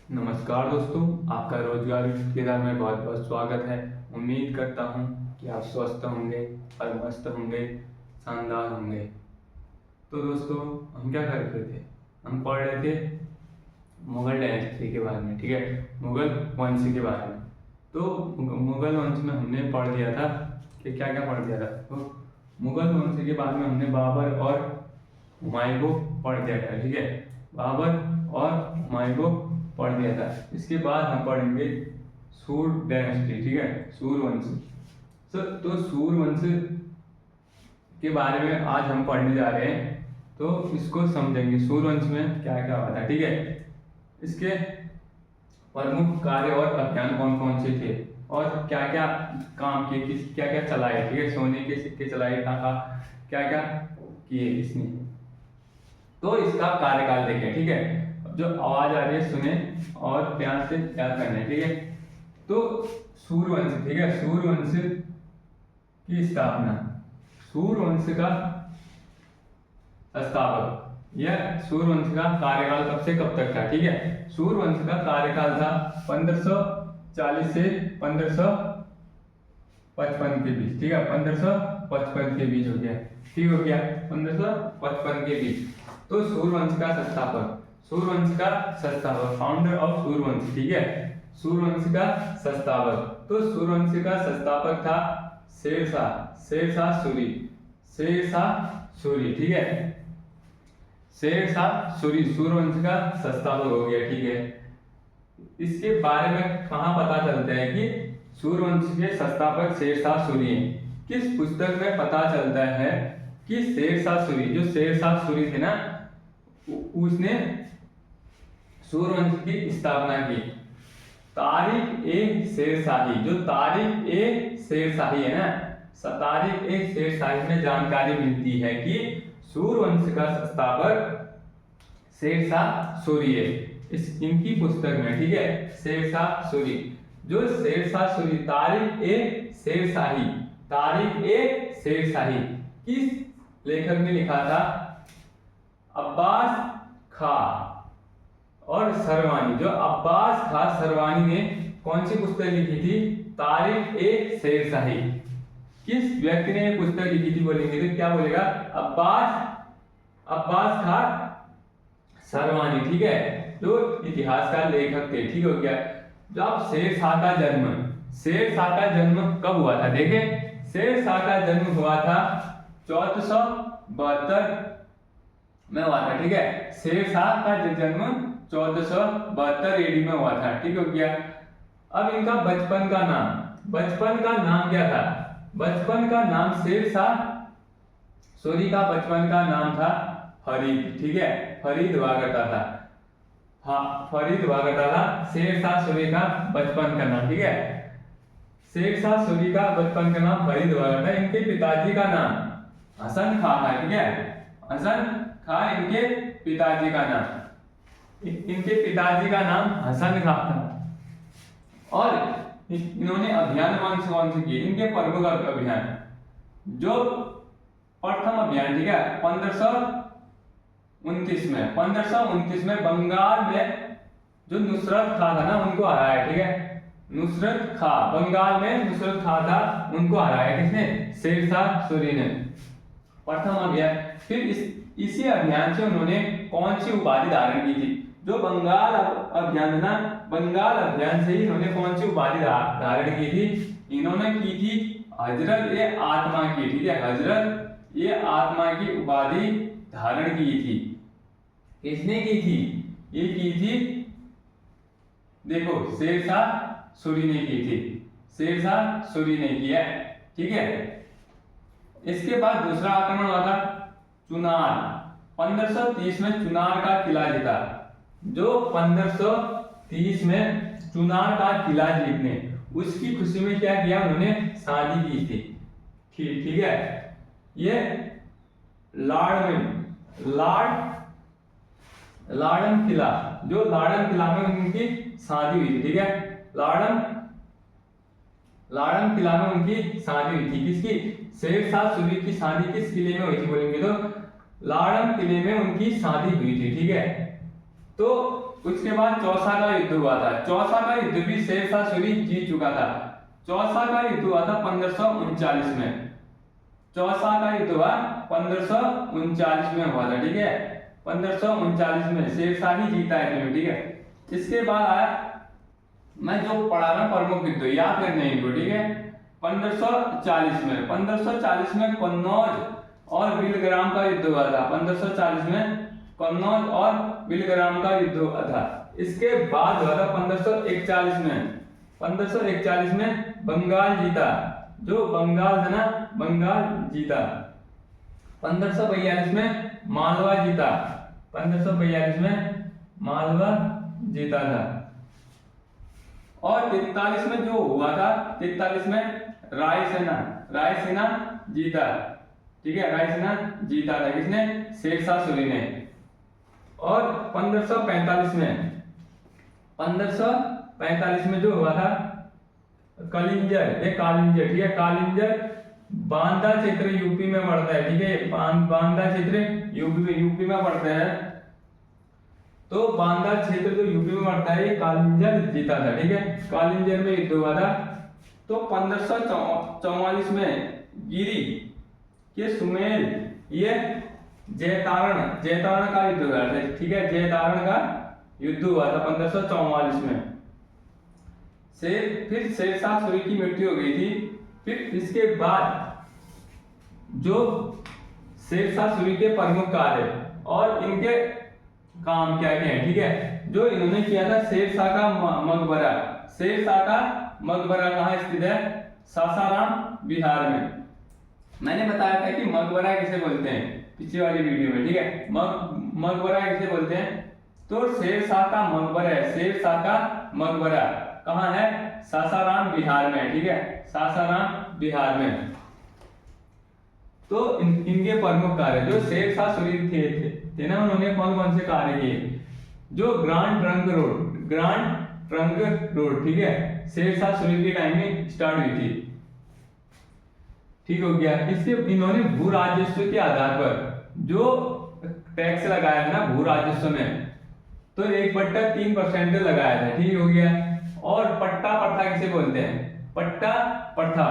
नमस्कार दोस्तों, आपका रोजगार केदार में बहुत बहुत स्वागत है। उम्मीद करता हूँ कि आप स्वस्थ होंगे और मस्त होंगे, शानदार होंगे। तो दोस्तों, हम क्या कर रहे थे? हम पढ़ रहे थे मुगल डायनेस्टी के बारे में, ठीक है, मुगल वंश के बारे में। तो मुगल वंश में हमने पढ़ लिया था कि क्या क्या पढ़ लिया था। तो मुगल वंश के बारे में हमने बाबर और हुमायूं को पढ़ लिया था, ठीक है, बाबर और हुमायूं को पढ़ लिया था। इसके बाद हम पढ़ेंगे सूर डायनेस्टी, ठीक है, सूरवंश। तो सूरवंश के बारे में आज हम पढ़ने जा रहे हैं, तो इसको समझेंगे सूरवंश में क्या क्या हुआ था, ठीक है। इसके प्रमुख कार्य और अभियान कौन कौन से थे और क्या क्या काम किए, किस क्या क्या चलाए, ठीक है, सोने के सिक्के चलाए, टाका क्या क्या किए इसने। तो इसका कार्यकाल देखें, ठीक है। जो आवाज आ रही है सुने और प्यार से याद करना है, ठीक है। तो सूरवंश, ठीक है, सूरवंश की स्थापना, सूरवंश का स्थापक, यह सूरवंश का कार्यकाल कब से कब तक था, ठीक है। सूरवंश का कार्यकाल था 1540 से 1555 के बीच, ठीक है, 1555 के बीच हो गया, ठीक हो गया, 1555 के बीच। तो सूरवंश का संस्थापक, फाउंडर ऑफ सूरवंश, ठीक है, सूरवंश का संस्थापक। तो सूरवंश का संस्थापक था शेरशाह सूरी, ठीक है, शेरशाह सूरी सूरवंश का संस्थापक हो गया, ठीक है। इसके बारे में कहाँ पता चलता है कि सूरवंश के संस्थापक शेरशाह सूरी हैं? किस पुस्तक में पता चलता है कि शेरशाह सूरी थे ना, उसने सूरवंश की स्थापना की। तारिक ए शेरशाही, जो तारिक ए शेरशाही है ना, तारिक ए शेरशाही में जानकारी मिलती है कि सूरवंश का संस्थापक शेरशाह सूरी है, इनकी पुस्तक में, ठीक है, शेरशाह सूरी। जो शेरशाह सूरी, तारिक ए शेरशाही किस लेखक ने लिखा था? अब्बास खां और सरवानी। जो अब्बास खां सरवानी ने कौन सी पुस्तक लिखी थी? तारिक ए शेरशाही। किस व्यक्ति ने ये पुस्तक लिखी थी बोलेंगे तो क्या बोलेगा? अब्बास खां सरवानी, ठीक है, जो इतिहास का लेखक थे, ठीक हो गया। जब शेरशाह का जन्म कब हुआ था? देखें, शेरशाह का जन्म हुआ था 1472 में हुआ था, ठीक है, शेरशाह का जन्म 1472 एडी में हुआ था, ठीक हो गया। अब इनका बचपन का नाम क्या था? बचपन का नाम शेरशाह सूरी का बचपन का नाम था फरीद, ठीक है, फरीद हुआ करता था, हाँ, फरीद हुआ करता था शेरशाह सूरी का बचपन का नाम, ठीक है, शेरशाह सूरी का बचपन का नाम फरीद हुआ करता है। इनके पिताजी का नाम हसन खां है, ठीक है, हसन खां इनके पिताजी का नाम, इनके पिताजी का नाम हसन खां था। और इन्होंने अभियान कौन से किए? इनके प्रमुख अभियान, जो प्रथम अभियान, ठीक है, 1529 में बंगाल में जो नुसरत खां था ना, उनको हराया, ठीक है, बंगाल में नुसरत खां था, उनको हराया किसने? शेरशाह सूरी ने, प्रथम अभियान। फिर इसी अभियान से उन्होंने कौन सी उपाधि धारण की थी? जो बंगाल अभियान ना, बंगाल अभियान से ही इन्होंने कौन सी उपाधि धारण की थी? इन्होंने की थी हजरत ए आत्मा की, ठीक है, हजरत ए आत्मा की उपाधि धारण की थी। किसने की थी? ये की थी, देखो, शेरशाह सूरी ने की थी, शेरशाह सूरी ने किया, ठीक है। इसके बाद दूसरा आक्रमण हुआ था चुनार, 1530 में चुनार का किला जीता। जो 1530 में चुनार का किला जीतने, उसकी खुशी में क्या किया? उन्होंने शादी की थी, ठीक है। ये लाड़म किला, जो लाड़म किला में उनकी शादी हुई थी, ठीक है, लाड़म किला में उनकी शादी हुई थी। किसकी? शेरशाह सूरी की शादी किस किले में हुई थी बोलेंगे तो लाड़म किले में उनकी शादी हुई थी, ठीक है। तो उसके बाद चौसा का युद्ध हुआ था। चौसा का युद्ध भी शेरशाह सूरी जीत चुका था। चौसा का युद्ध हुआ था 1539 में। चौसा का युद्ध हुआ 1539 में हुआ था, ठीक है। 1539 में शेरशाह ही जीता है इसमें, ठीक है। इसके बाद आया, मैं जो पढ़ा रहा हूं प्रमुख युद्ध याद करने इनको, ठीक है। 1540 में कन्नौज और बिलग्राम का युद्ध हुआ था। 1540 में कन्नौज और बिलग्राम का युद्ध हुआ था। इसके बाद हुआ था 1541 में। 1541 में बंगाल जीता, जो बंगाल था ना, बंगाल जीता। 1542 में मालवा जीता। 1542 में मालवा जीता था। और 43 में जो हुआ था, 43 में रायसेना जीता, ठीक है। रायसेना जीता था किसने? शेरशाह सूरी ने। और 1545 में जो हुआ था कलिंजर, ये कालिंजर, ठीक है। कालिंजर बांदा क्षेत्र यूपी में पड़ता है, ठीक है। बांदा क्षेत्र यूपी में पड़ता है। तो बांदा क्षेत्र जो यूपी में पड़ता है, ये कालिंजर जीता था, ठीक है। कालिंजर में युद्ध हुआ था। तो 1544 में गिरी के सुमेल, ये जयतारण का युद्ध हुआ था, ठीक है। जयतारण का युद्ध हुआ था 1544 में। फिर शेरशाह सूरी की मृत्यु हो गई थी। फिर इसके बाद जो शेरशाह सूरी के प्रमुख कार्य और इनके काम क्या क्या है, ठीक है। जो इन्होंने किया था, शेरशाह का मकबरा। शेरशाह का मकबरा कहाँ स्थित है? सासाराम, बिहार में। मैंने बताया था कि मकबरा किसे बोलते हैं पिछली वाली वीडियो में, ठीक है। मकबरा किसे बोलते हैं? तो शेरशाह का मकबरा है। शेरशाह का मकबरा कहाँ है? सासाराम, बिहार में, ठीक है। सासाराम, बिहार में। तो इनके प्रमुख कार्य जो शेरशाह सूरी थे ना, उन्होंने कौन कौन से कार्य किए? जो ग्रांड ट्रंक रोड, ठीक है, शेरशाह सूरी के टाइम में स्टार्ट हुई थी, ठीक हो गया। इसके इन्होंने भू राजस्व के आधार पर जो टैक्स लगाया था ना भू राजस्व में, तो 1/3% लगाया था, ठीक हो गया। और पट्टा प्रथा किसे बोलते हैं? पट्टा प्रथा,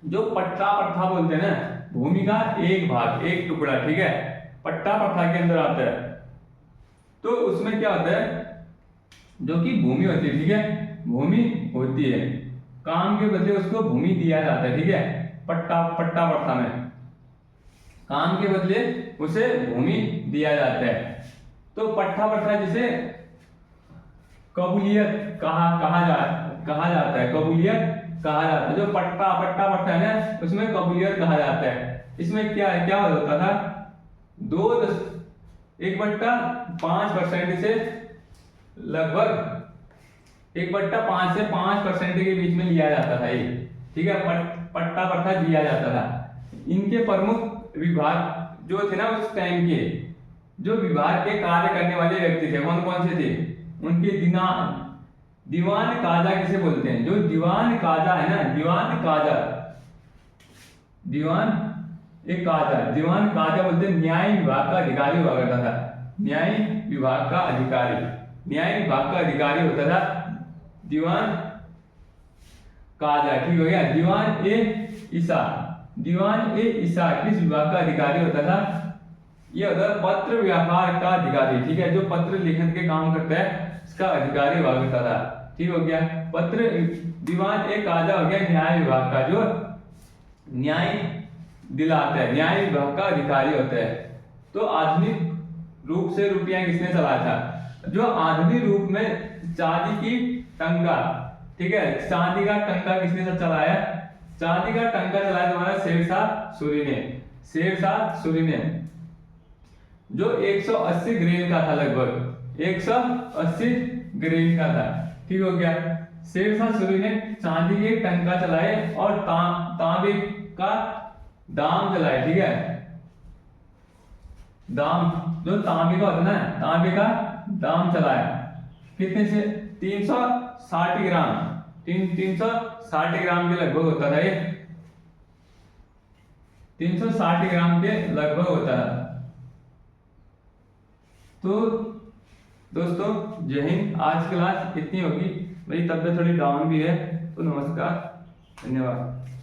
जो पट्टा प्रथा बोलते हैं ना, भूमि का एक भाग, एक टुकड़ा, ठीक है, पट्टा प्रथा के अंदर आता है। तो उसमें क्या होता है, जो कि भूमि होती है, ठीक है, भूमि होती है, काम के बदले उसको भूमि दिया जाता है, ठीक है। पट्टा प्रथा में काम के बदले उसे भूमि दिया जाता है। तो पट्टा प्रथा जिसे कबूलियत कहा जाता है, कबूलियत कहा जाता है। जो पट्टा प्रथा है ना, उसमें कबूलियत कहा जाता है। इसमें क्या होता था, 1/5% से लगभग 1/5 से 5% के बीच में लिया जाता था ये, ठीक है। पट्टा प्रथा दिया जाता था। इनके प्रमुख विभाग जो थे ना उस टाइम के, जो विभाग के कार्य करने वाले व्यक्ति थे, कौन कौन से थे? उनके दीवान काजा किसे बोलते हैं? जो दीवान काजा है ना, दीवान काजा बोलते हैं, न्याय विभाग का अधिकारी हुआ करता था। न्याय विभाग का अधिकारी होता था दीवान काजा, ठीक हो गया। दीवान ए ईसा किस विभाग का अधिकारी होता था? ये होता है पत्र व्यापार का अधिकारी, ठीक है। जो पत्र लिखन के काम करता है इसका अधिकारी हुआ करता था, ठीक हो गया। दीवान ए काजा हो गया न्याय विभाग का, जो न्याय दिलाता है, न्याय विभाग का अधिकारी होता है। तो आधुनिक रूप से रुपया किसने चलाया था? जो आधुनिक रूप में चांदी की टंका, ठीक है, चांदी का टंका किसने चलाया? चांदी का टंका चलाया तुम्हारा शेरशाह सूरी ने, जो 180 ग्रेन का था, लगभग 180 ग्रेन का था, ठीक हो गया। शेरशाह सूरी ने चांदी के टंका चलाए और तांबे का दाम चलाए, ठीक है। दाम जो तांबे का होता है ना, तांबे का दाम चलाया कितने से? 360 ग्राम, 360 ग्राम के लगभग होता था ये, 360 ग्राम के लगभग होता है। तो दोस्तों जय हिंद। आज क्लास इतनी होगी, मेरी तबीयत थोड़ी डाउन भी है, तो नमस्कार, धन्यवाद।